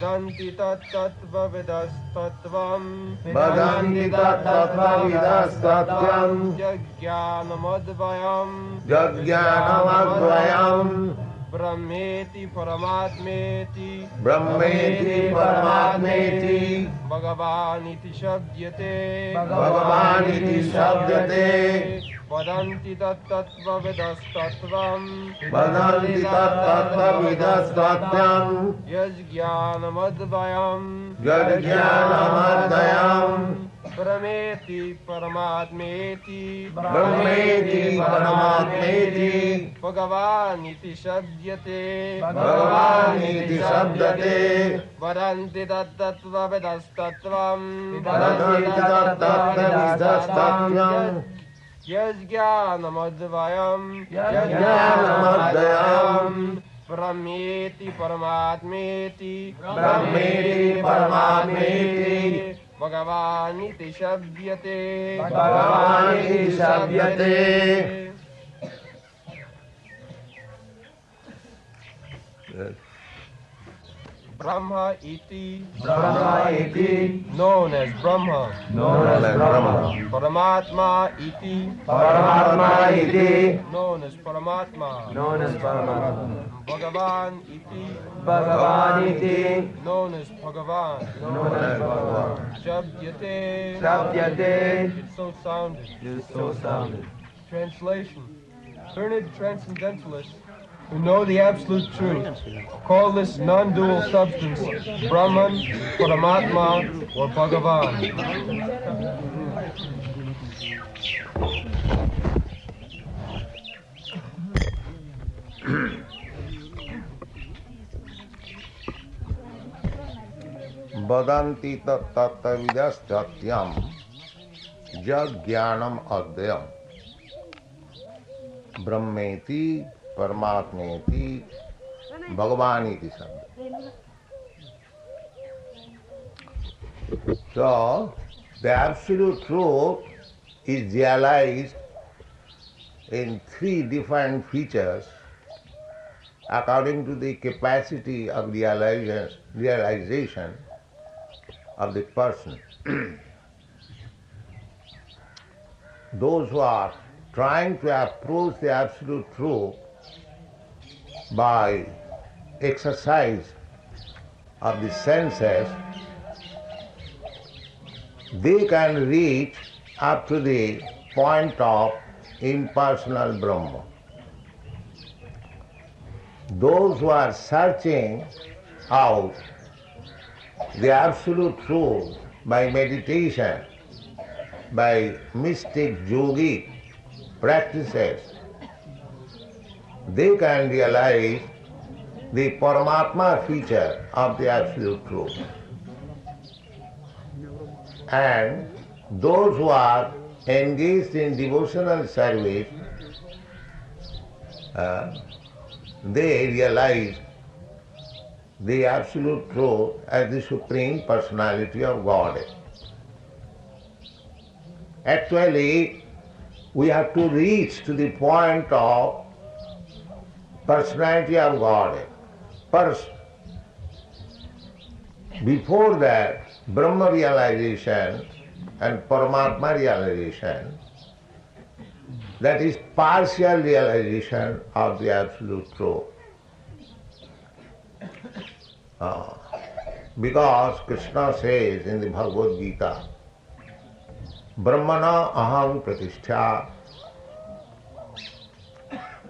Vadanti tattvavidastatvam Vadanti tattvavidastatvam Jajñānamadvayam Jajñānamadvayam Brahmeti Paramatmeti Brahmeti Paramatmeti Bhagavaniti Shabdyate Bhagavaniti Shabdyate Vadanti tattvavidastatvam Vadanti tattvavidastatvam Yajñānamadvayam Jajñānamadvayam Brahmeti Paramatmeti Brahmeti Paramatmeti Bhagavaniti Shabdyate Bhagavaniti Shabdyate Vadanti tattvavidastatvam Vadanti tattvavidastatvam Yajñānamadvayam Jajñānamadvayam Brahmeti Paramatmeti Brahmeti Paramatmeti Bhagavaniti Shabdyate Bhagavaniti Shabdyate. Brahma iti Known as Brahma known as Brahma. Paramatma iti Paramatma iti known as Paramatma known as Paramatma. Bhagavan iti Bhagavan iti known as Bhagavan known as Bhagavan. Shabdyate Shabdyate it's so sounded. is so sounded. Translation. Learned transcendentalists who know the absolute truth call this non-dual substance Brahman, Paramatma, or Bhagavan. Vadanti tattvavidastatyam Jajñānam adhyam Brahmeti Paramatmeti Bhagavaniti Shabda. So, the absolute truth is realized in three different features according to the capacity of realization of the person. Those who are trying to approach the absolute truth by exercise of the senses, they can reach up to the point of impersonal Brahma. Those who are searching out the absolute truth by meditation, by mystic yogic practices, they can realize the Paramatma feature of the absolute truth. And those who are engaged in devotional service, they realize the absolute truth as the Supreme Personality of Godhead. Actually, we have to reach to the point of Personality of Godhead first. Before that, Brahma realization and Paramatma realization, that is partial realization of the absolute truth. Because Krishna says in the Bhagavad Gita, Brahmana aham pratishtha.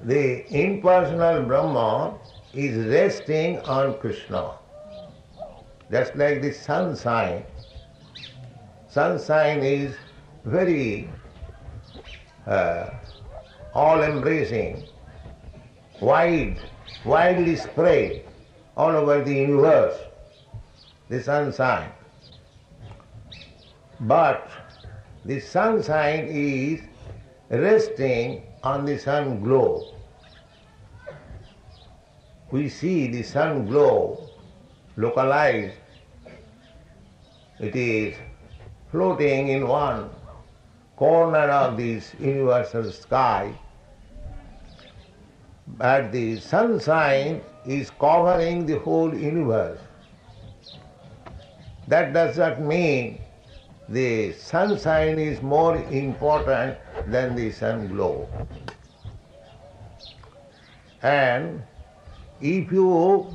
The impersonal Brahma is resting on Krishna. Just like the sunshine. Sunshine is very all-embracing, widely spread all over the universe, the sunshine. But the sunshine is resting on the sun glow. We see the sun glow localized. It is floating in one corner of this universal sky, but the sunshine is covering the whole universe. That does not mean the sunshine is more important than the sun glow. And if you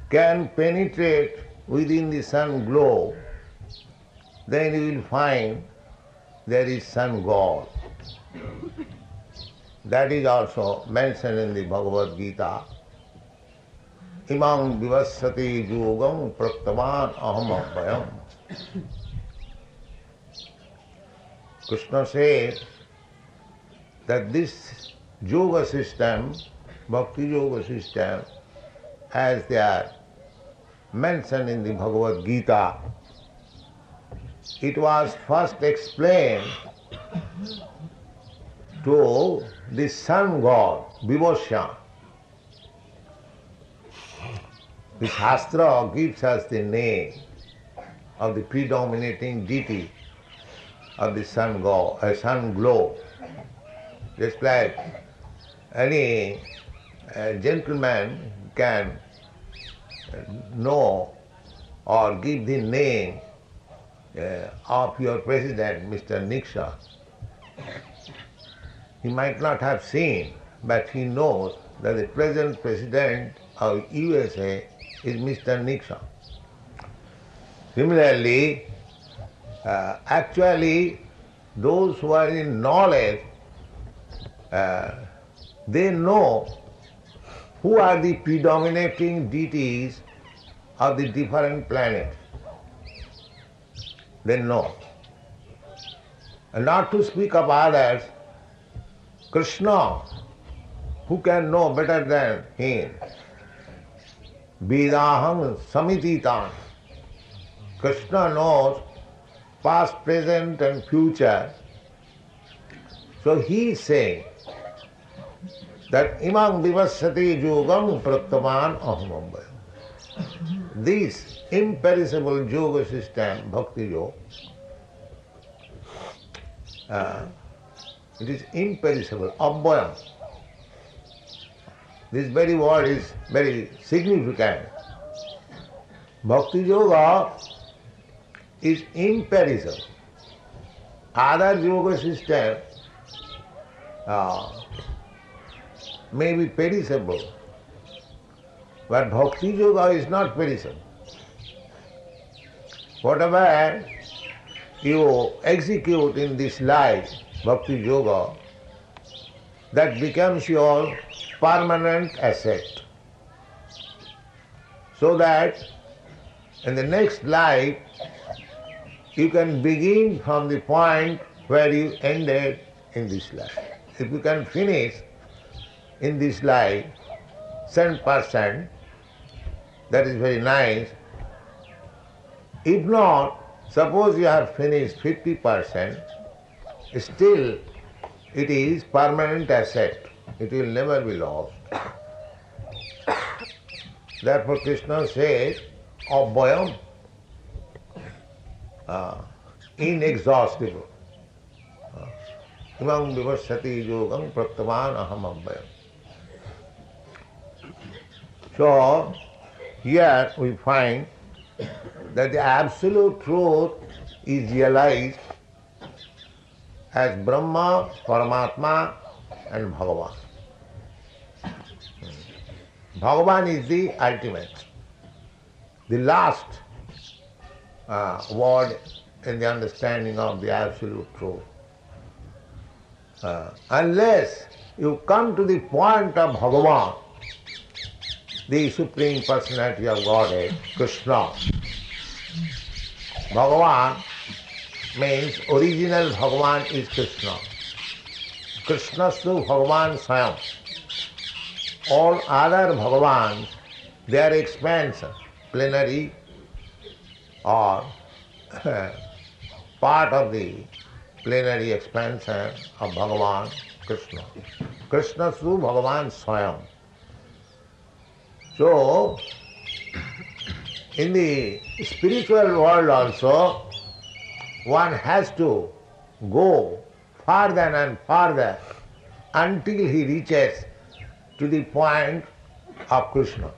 can penetrate within the sun glow, then you will find there is sun God. That is also mentioned in the Bhagavad Gita. Imam vivassati yogam praktavan aham abhayam. Krishna says that this yoga system, Bhakti Yoga system, as they are mentioned in the Bhagavad Gita, it was first explained to the sun god, Vivasya. The Shastra gives us the name of the predominating deity of the sun god, sun glow. Just like any gentleman can know or give the name of your president, Mr. Nixon. He might not have seen, but he knows that the present president of USA is Mr. Nixon. Similarly, actually, those who are in knowledge, they know who are the predominating deities of the different planets. They know. And not to speak of others, Krishna, who can know better than him? Vedaham samititan. Krishna knows past, present and future. So he is saying that imam vivassati yogam praktaman aham abhayam. This imperishable yoga system, Bhakti Yoga, it is imperishable, abhayam. This very word is very significant. Bhakti Yoga is imperishable. Other yoga system may be perishable, but Bhakti Yoga is not perishable. Whatever you execute in this life, Bhakti Yoga, that becomes your permanent asset. So that in the next life, you can begin from the point where you ended in this life. If you can finish in this life 100%, that is very nice. If not, suppose you have finished 50%, still it is permanent asset. It will never be lost. Therefore Krishna says, abhayam, inexhaustible. Imam vivassati yogam praktavan aham abhayam. So, here we find that the absolute truth is realized as Brahma, Paramatma and Bhagavan. Bhagavan is the ultimate, the last word in the understanding of the absolute truth. Unless you come to the point of Bhagavan, the Supreme Personality of Godhead, Krishna. Bhagavan means original Bhagavan is Krishna. Krishnastu Bhagavan Swayam. All other Bhagavans, they are expansion, plenary or part of the plenary expansion of Bhagavan Krishna. Krishnastu Bhagavan Swayam. So, in the spiritual world also, one has to go farther and farther until he reaches to the point of Krishna.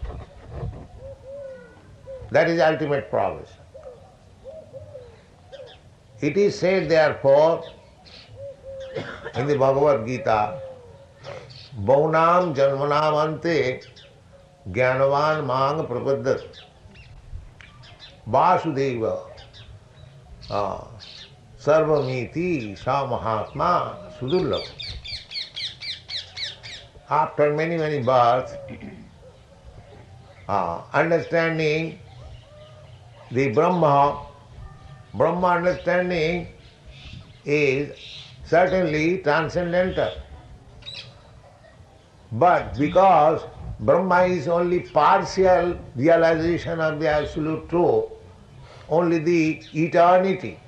That is ultimate progress. It is said therefore in the Bhagavad Gita, Baunam Janmanam Ante Jnanavan Mang Prapadat Vasudeva Sarvamiti Sa Mahatma Sudurlabha. After many, many births, understanding the Brahma understanding is certainly transcendental. But because Brahma is only partial realization of the absolute truth, only the eternity,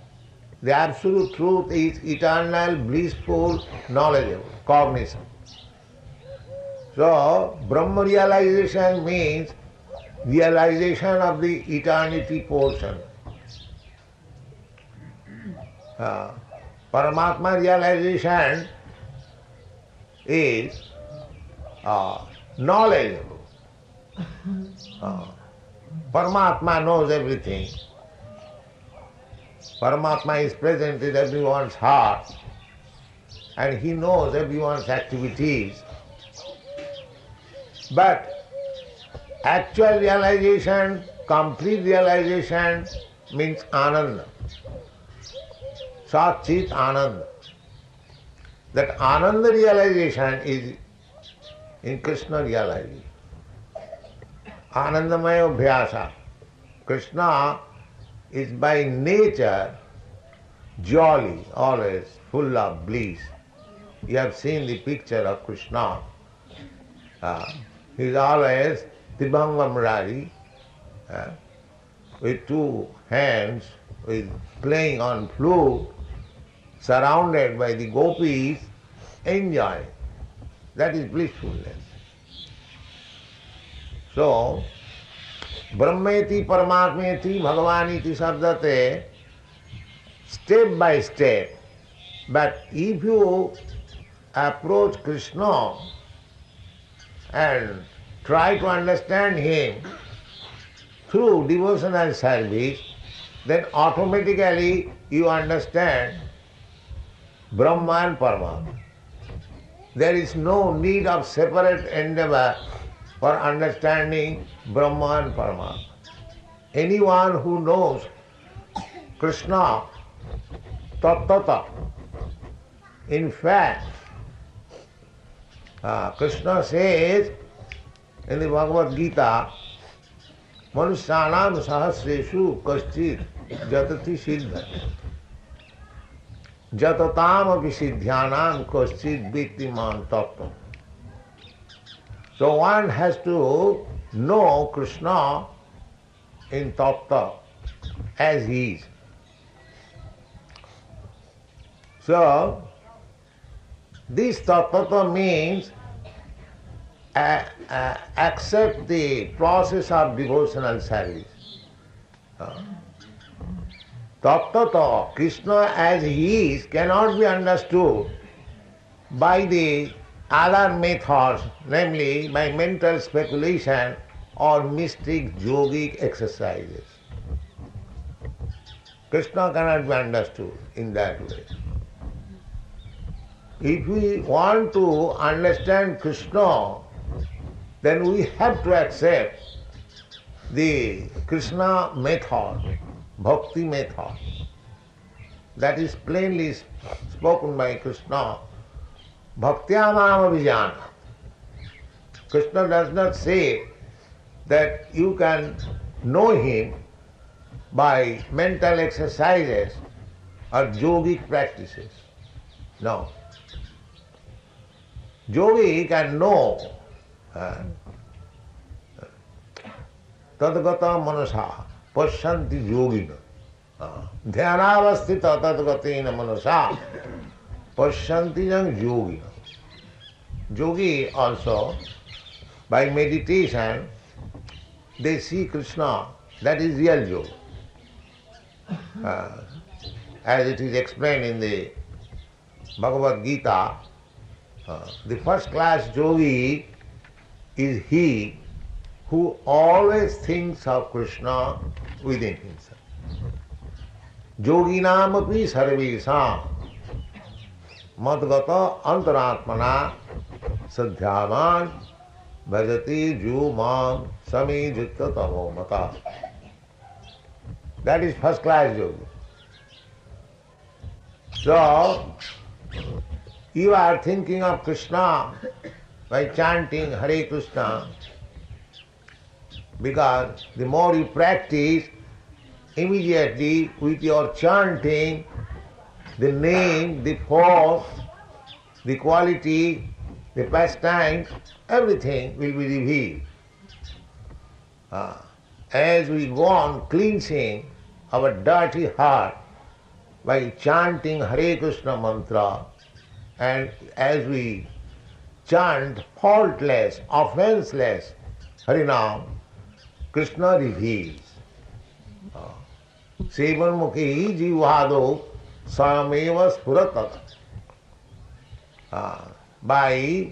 the absolute truth is eternal, blissful, knowledgeable, cognition. So, Brahma realization means realization of the eternity portion. Paramatma realization is knowledgeable. Paramatma knows everything. Paramatma is present in everyone's heart and he knows everyone's activities. But actual realization, complete realization means Ananda. Sat-Chit Ananda. That Ananda realization is in Krishna realization. Anandamaya Abhyasa. Krishna is by nature jolly, always full of bliss. You have seen the picture of Krishna. He is always Tibhanga Murari, with two hands, with playing on flute, surrounded by the gopis, enjoying. That is blissfulness. So, Brahmeti Paramatmeti Bhagavaniti Sabdate, step by step. But if you approach Krishna and try to understand him through devotional service, then automatically you understand Brahma and Paramatma. There is no need of separate endeavor for understanding Brahma and Paramatma. Anyone who knows Krishna tattata, in fact, Krishna says in the Bhagavad Gita, Manusyanam sahasreshu kaschit jatati siddha jatatam api siddhyanam kaschit viktiman tattva. So one has to know Krishna in tattva as he is. So this tattva means accept the process of devotional service. Tattva, Krishna as he is, cannot be understood by the other methods, namely by mental speculation or mystic yogic exercises. Krishna cannot be understood in that way. If we want to understand Krishna, then we have to accept the Krishna method, bhakti method. That is plainly spoken by Krishna. Bhaktyamam avijana. Krishna does not say that you can know him by mental exercises or yogic practices. No. Yogi can know tadgata manasa pasyanti yogina dhyanavasthita tadgatena manasa pasyanti jang yogina. Yogi also, by meditation, they see Krishna. That is real yoga. As it is explained in the Bhagavad Gita, the first class yogi is he who always thinks of Krishna within himself. Yoginam api sarvesam madgata antaratmana sadhyavan bhajati jumam samijutta tamo mata. That is first class yoga. So, you are thinking of Krishna by chanting Hare Kṛṣṇa, because the more you practice, immediately with your chanting, the name, the form, the quality, the pastime, everything will be revealed. As we go on cleansing our dirty heart by chanting Hare Kṛṣṇa mantra, and as we chant faultless, offenseless Harinam, Krishna reveals. Sevan mukhi jivado sameva spuratat. By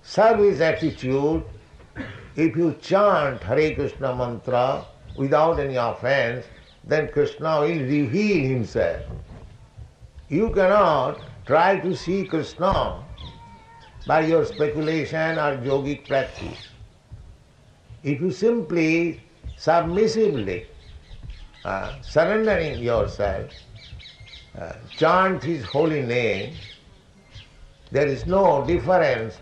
service attitude, if you chant Hare Kṛṣṇa mantra without any offense, then Krishna will reveal himself. You cannot try to see Krishna by your speculation or yogic practice. If you simply, submissively, surrendering yourself, chant His holy name, there is no difference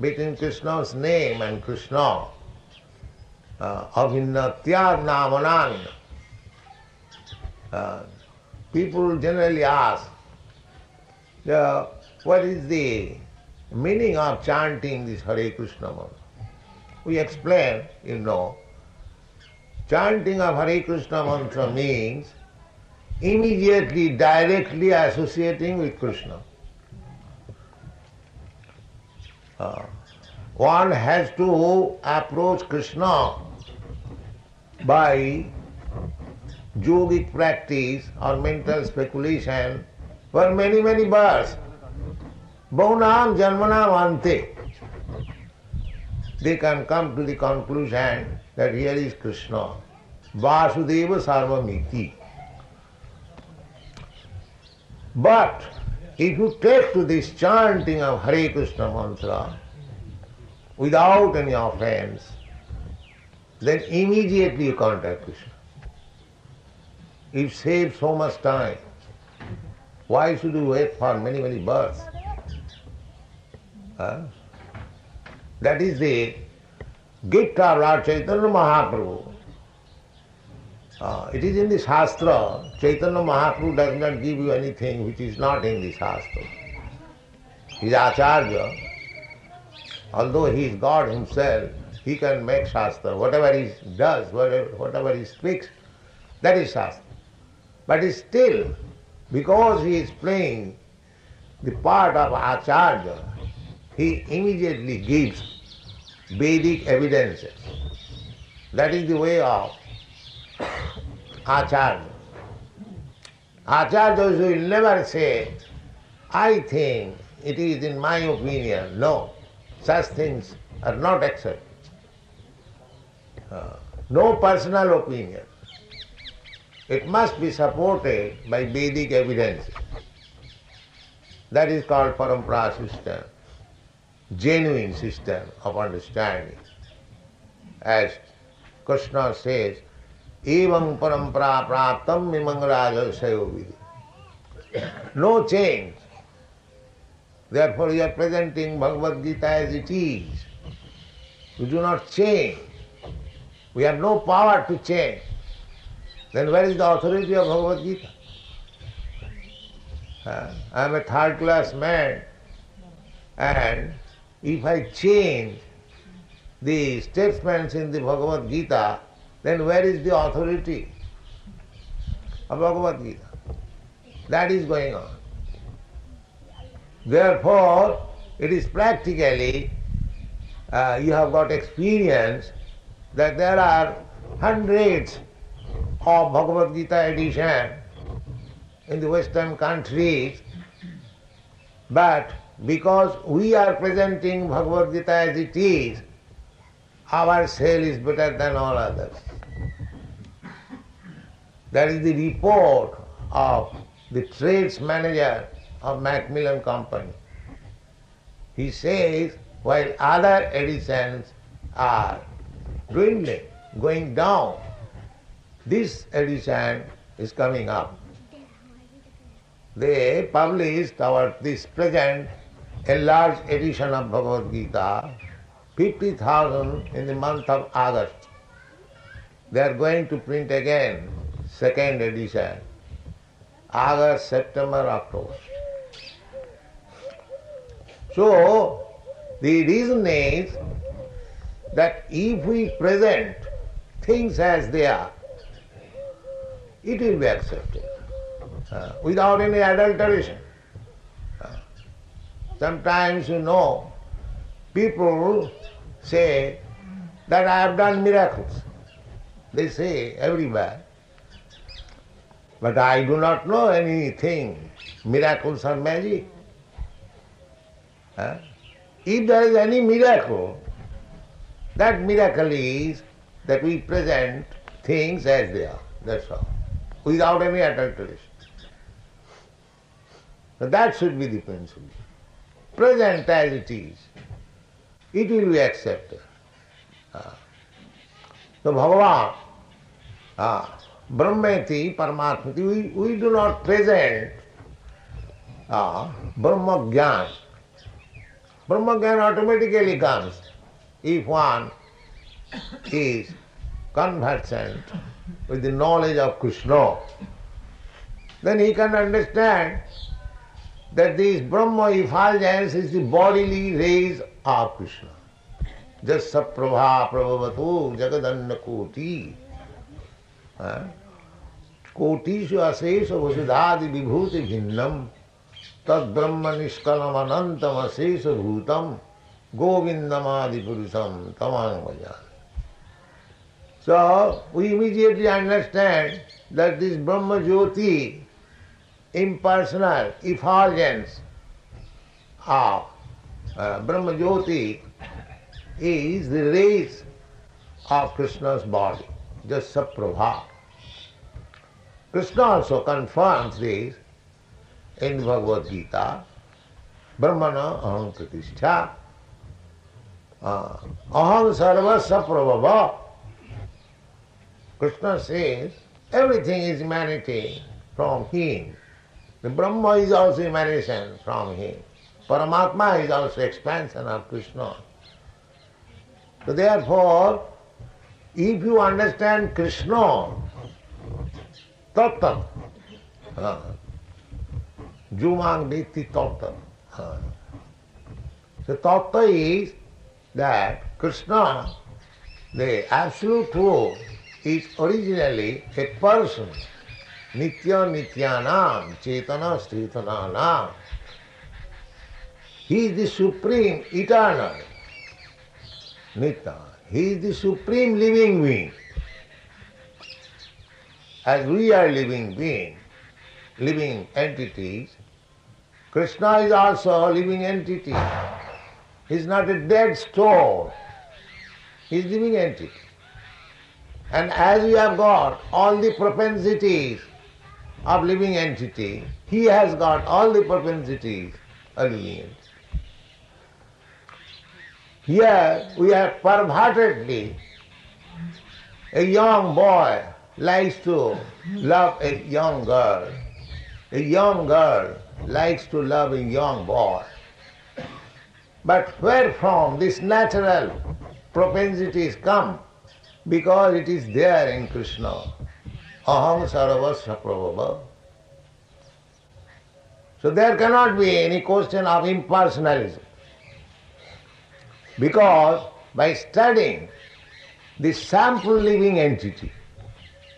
between Krishna's name and Krishna. Avinnatyad namanan. People generally ask, what is the meaning of chanting this Hare Kṛṣṇa mantra? We explain, chanting of Hare Kṛṣṇa mantra means immediately, directly associating with Krishna. One has to approach Krishna by yogic practice or mental speculation for many, many births. Bhaunam janmanam ante. They can come to the conclusion that here is Krishna. Vasudeva sarvamiti. But if you take to this chanting of Hare Kṛṣṇa mantra without any offense, then immediately you contact Krishna. It saves so much time. Why should you wait for many, many births? That is the gift of Lord Chaitanya Mahaprabhu. It is in the Shastra. Chaitanya Mahaprabhu does not give you anything which is not in the Shastra. He is Acharya. Although he is God himself, he can make Shastra. Whatever he does, whatever he speaks, that is Shastra. But still, because he is playing the part of Acharya, he immediately gives Vedic evidences. That is the way of Acharya. Acharyas will never say, I think, it is in my opinion. No, such things are not accepted. No personal opinion. It must be supported by Vedic evidences. That is called parampara system, genuine system of understanding. As Krishna says, evam parampara praptam mimang raja sayovidi. No change. Therefore you are presenting Bhagavad Gita as it is. You do not change. We have no power to change. Then where is the authority of Bhagavad Gita? I am a third class man, and if I change the statements in the Bhagavad Gita, then where is the authority of Bhagavad Gita? That is going on. Therefore, it is practically, you have got experience that there are hundreds of Bhagavad Gita edition in the Western countries, but because we are presenting Bhagavad Gita as it is, our sale is better than all others. That is the report of the trades manager of Macmillan Company. He says, while other editions are dwindling, going down, this edition is coming up. They published this present enlarged edition of Bhagavad Gita, 50,000 in the month of August. They are going to print again, second edition, August, September, October. So, the reason is that if we present things as they are, it will be accepted without any adulteration. Sometimes, people say that I have done miracles. They say everywhere. But I do not know anything, miracles or magic. If there is any miracle, that miracle is that we present things as they are, that's all, without any adulteration. So that should be the principle. Present as it is, it will be accepted. So Bhagavan, Brahmeti, Paramatmati, we do not present Brahma Jnana. Brahma Jnana automatically comes if one is conversant with the knowledge of Krishna. Then he can understand that this Brahma effulgence is the bodily rays of Krishna. Jasa prabha prabhavatu jagadanna koti. Kotishu asesha vasudhadi vibhuti bhinnam tad brahma nishkalam anantam asesha bhutam govindamadi purusham tamang vajan. So we immediately understand that this Brahma Jyoti, impersonal effulgence of Brahma Jyoti, is the rays of Krishna's body, Jasa Prabha. Krishna also confirms this in Bhagavad Gita, Brahmana aham pratishtha, aham sarvasya prabhava. Krishna says everything is emanating from him. The Brahma is also emanation from him. Paramatma is also expansion of Krishna. So therefore, if you understand Krishna, tattva, jumang niti tattva. So tattva is that Krishna, the absolute truth, is originally a person. Nitya nityanam, chetana sthitananam. He is the supreme, eternal. Nitya. He is the supreme living being. As we are living beings, living entities, Krishna is also a living entity. He is not a dead stone. He is a living entity. And as we have got all the propensities of living entity, he has got all the propensities of living entity. Here we have pervertedly, a young boy likes to love a young girl. A young girl likes to love a young boy. But where from these natural propensities come? Because it is there in Krishna. Aham sarvasya prabhava. So there cannot be any question of impersonalism. Because by studying the sample living entity,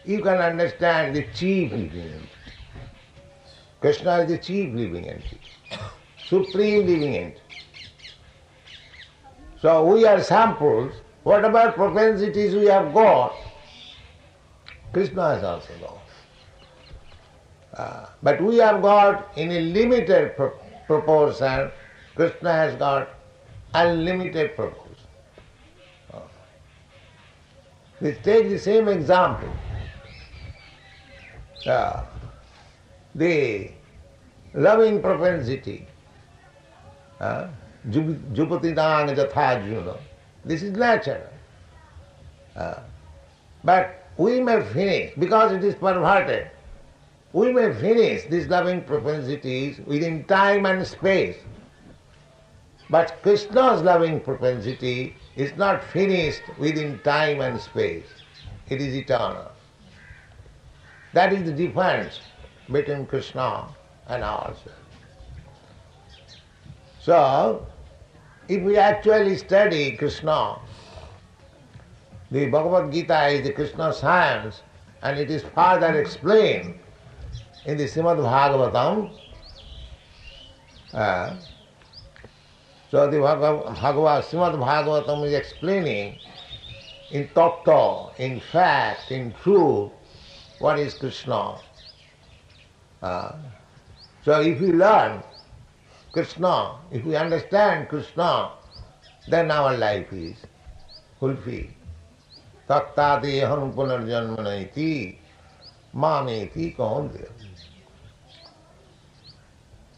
you can understand the chief living entity. Krishna is the chief living entity, supreme living entity. So we are samples. Whatever propensities we have got, Krishna has also got. But we have got in a limited proportion, Krishna has got unlimited proportion. Let's take the same example. the loving propensity, Jupatidang Jathajuna, this is natural. But we may finish, because it is perverted, we may finish these loving propensities within time and space. But Krishna's loving propensity is not finished within time and space. It is eternal. That is the difference between Krishna and ourselves. So, if we actually study Krishna, the Bhagavad Gita is the Krishna science, and it is further explained in the Srimad-Bhāgavatam. So the Srimad-Bhāgavatam is explaining in tattva, in fact, in truth, what is Krishna. So if we learn Krishna, if we understand Krishna, then our life is fulfilled. Tattati aham punarjanmanaiti mameti kaundeya.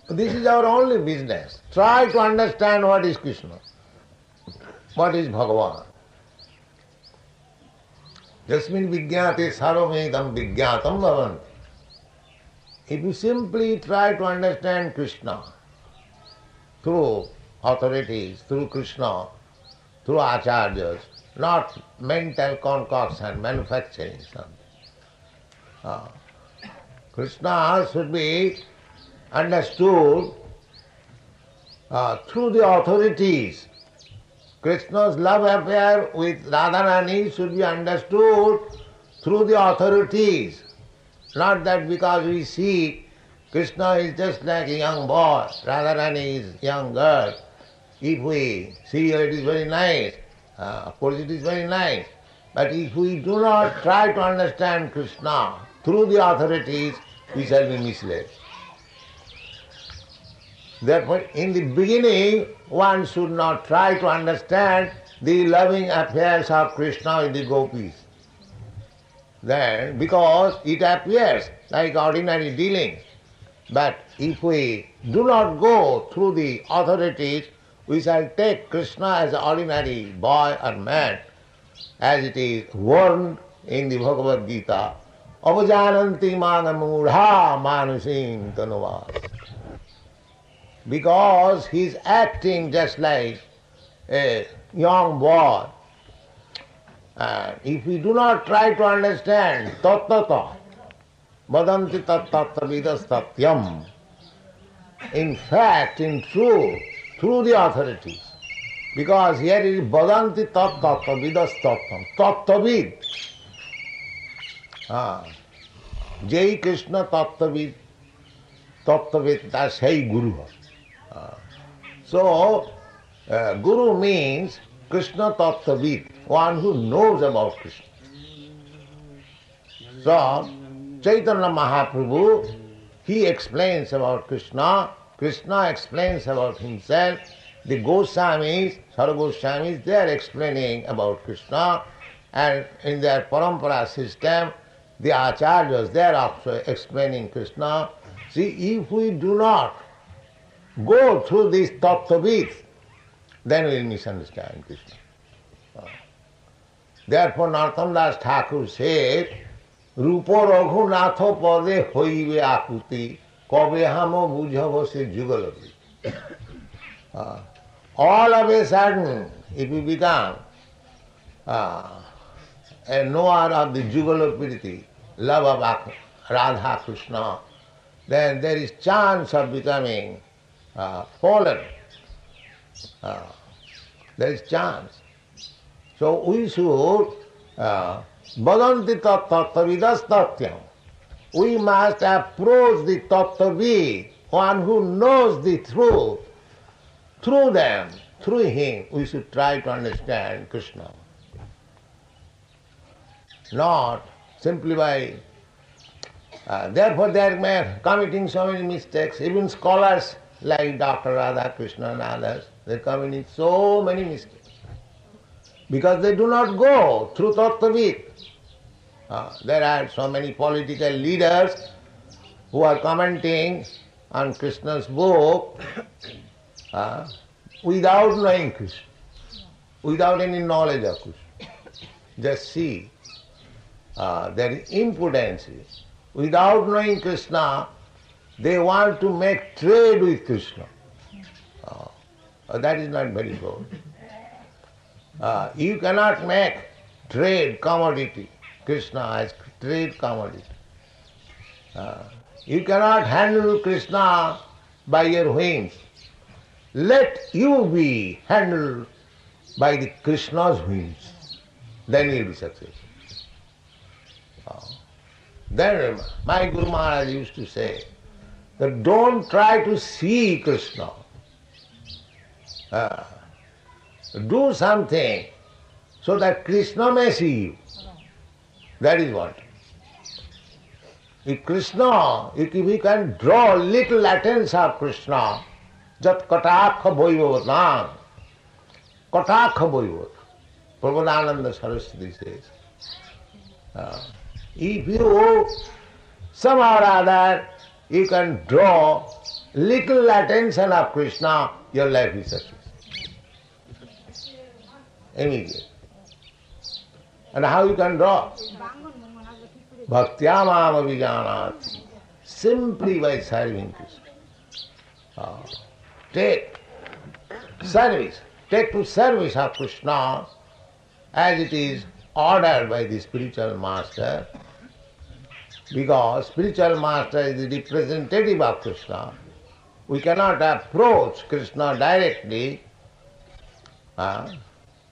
This is our only business. Try to understand what is Krishna, what is Bhagavan. Jasmin vijñāte sarvamedam vijñātam bhavanti. If you simply try to understand Krishna through authorities, through Krishna, through acharyas, not mental concoction, manufacturing something. Krishna should be understood through the authorities. Krishna's love affair with Radharani should be understood through the authorities. Not that because we see Krishna is just like a young boy, Radharani is young girl. If we see her, it is very nice. Of course it is very nice. But if we do not try to understand Krishna through the authorities, we shall be misled. Therefore, in the beginning, one should not try to understand the loving affairs of Krishna with the gopis. Then, because it appears like ordinary dealings. But if we do not go through the authorities, we shall take Krishna as an ordinary boy or man, as it is warned in the Bhagavad Gita. Avajananti manamudha manusim tanuvas. Because he is acting just like a young boy. And if we do not try to understand tattata, vadanti tattata vidas tatyam, in fact, in truth, through the authorities, because here it is vadanti tattata vidas tatyam, tattavid. Jai Krishna tattavid, tattavid, that's hey Guru. So, Guru means Krishna Tattvavid, one who knows about Krishna. So, Chaitanya Mahaprabhu, he explains about Krishna, Krishna explains about himself, the Goswamis, Sarva Goswamis, they are explaining about Krishna, and in their parampara system, the acharyas, they are also explaining Krishna. See, if we do not go through these tattvavids, then we will misunderstand Krishna. Therefore, Narottam Das Thakur said, Rupa Raghunatha pade hoibe akuti, kabe hamo bujhavo se jugalapi. All of a sudden, if we become a knower of the jugalapiriti, love of Radha Krishna, then there is chance of becoming fallen. There is chance. So we should vadanti tattvavidas tatyam. We must approach the tattvavid, one who knows the truth. Through them, through him, we should try to understand Krishna. Not simply by... therefore they are committing so many mistakes. Even scholars like Dr. Radha Krishna and others, they commit so many mistakes. Because they do not go through tattvavid. There are so many political leaders, who are commenting on Krishna's book without knowing Krishna, without any knowledge of Krishna. Just see their impudence. Without knowing Krishna, they want to make trade with Krishna. That is not very good. You cannot make trade commodity, Krishna as trade commodity. You cannot handle Krishna by your whims. Let you be handled by the Krishna's whims. Then you will be successful. Then my Guru Maharaj used to say that don't try to see Krishna. Do something so that Krishna may see you. That is what. If Krishna, if we can draw little attention of Krishna, jat katakha bhaivavatam, katakha bhaivavatam, Prabhupada Saraswati says, if you somehow or other you can draw little attention of Krishna, your life is success. Immediately. And how you can draw? Bhaktyamam avijanati. Simply by serving Krishna. Take service. Take to service of Krishna as it is ordered by the spiritual master, because spiritual master is the representative of Krishna. We cannot approach Krishna directly,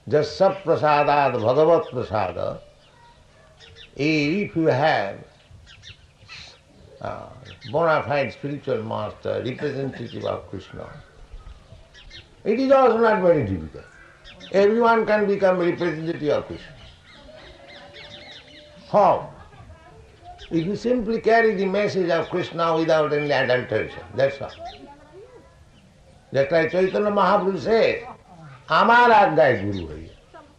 just saprasadat bhagavad prasada. If you have bona fide spiritual master, representative of Krishna, it is also not very difficult. Everyone can become representative of Krishna. How? If you simply carry the message of Krishna without any adulteration, that's all. Just like Chaitanya Mahaprabhu says, Amar Aggai Guru hai.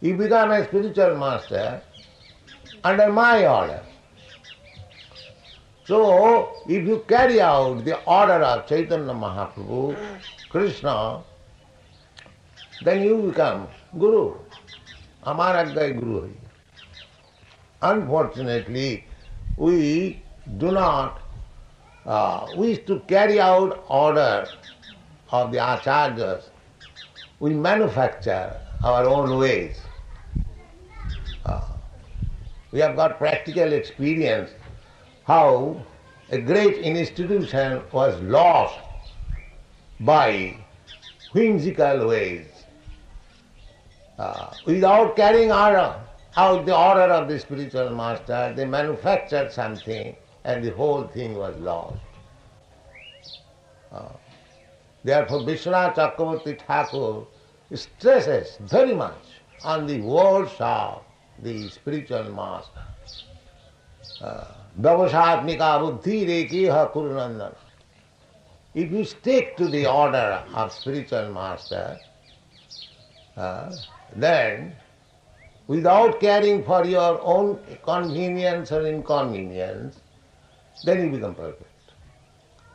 You become a spiritual master under my order. So, if you carry out the order of Chaitanya Mahaprabhu, Krishna, then you become Guru. Amar Aggai Guru hai. Unfortunately, we do not wish to carry out order of the acharyas. We manufacture our own ways. We have got practical experience how a great institution was lost by whimsical ways. Without carrying out the order of the spiritual master, they manufactured something and the whole thing was lost. Therefore, Vishwanath Chakravarti Thakur stresses very much on the words of the spiritual master. Vyavasatmika buddhi rekiha kurunandana. If you stick to the order of spiritual master, then without caring for your own convenience or inconvenience, then you become perfect.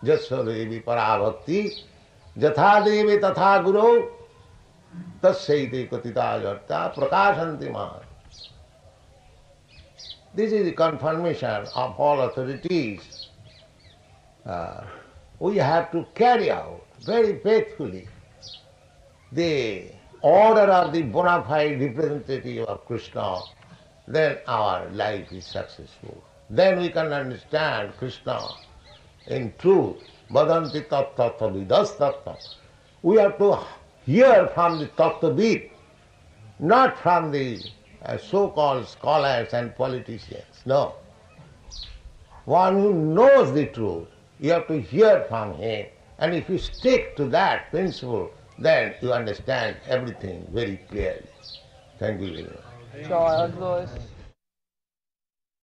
Jasvadevi parabhakti, jatha devi tatha guru, tasyaite katita jarta prakashanti maha. This is the confirmation of all authorities. We have to carry out very faithfully the order of the bona fide representative of Krishna, then our life is successful. Then we can understand Krishna in truth. Vadanti tattva vidas tattva. We have to hear from the tattvavid, not from the so-called scholars and politicians. No. One who knows the truth, you have to hear from him. And if you stick to that principle, then you understand everything very clearly. Thank you very much.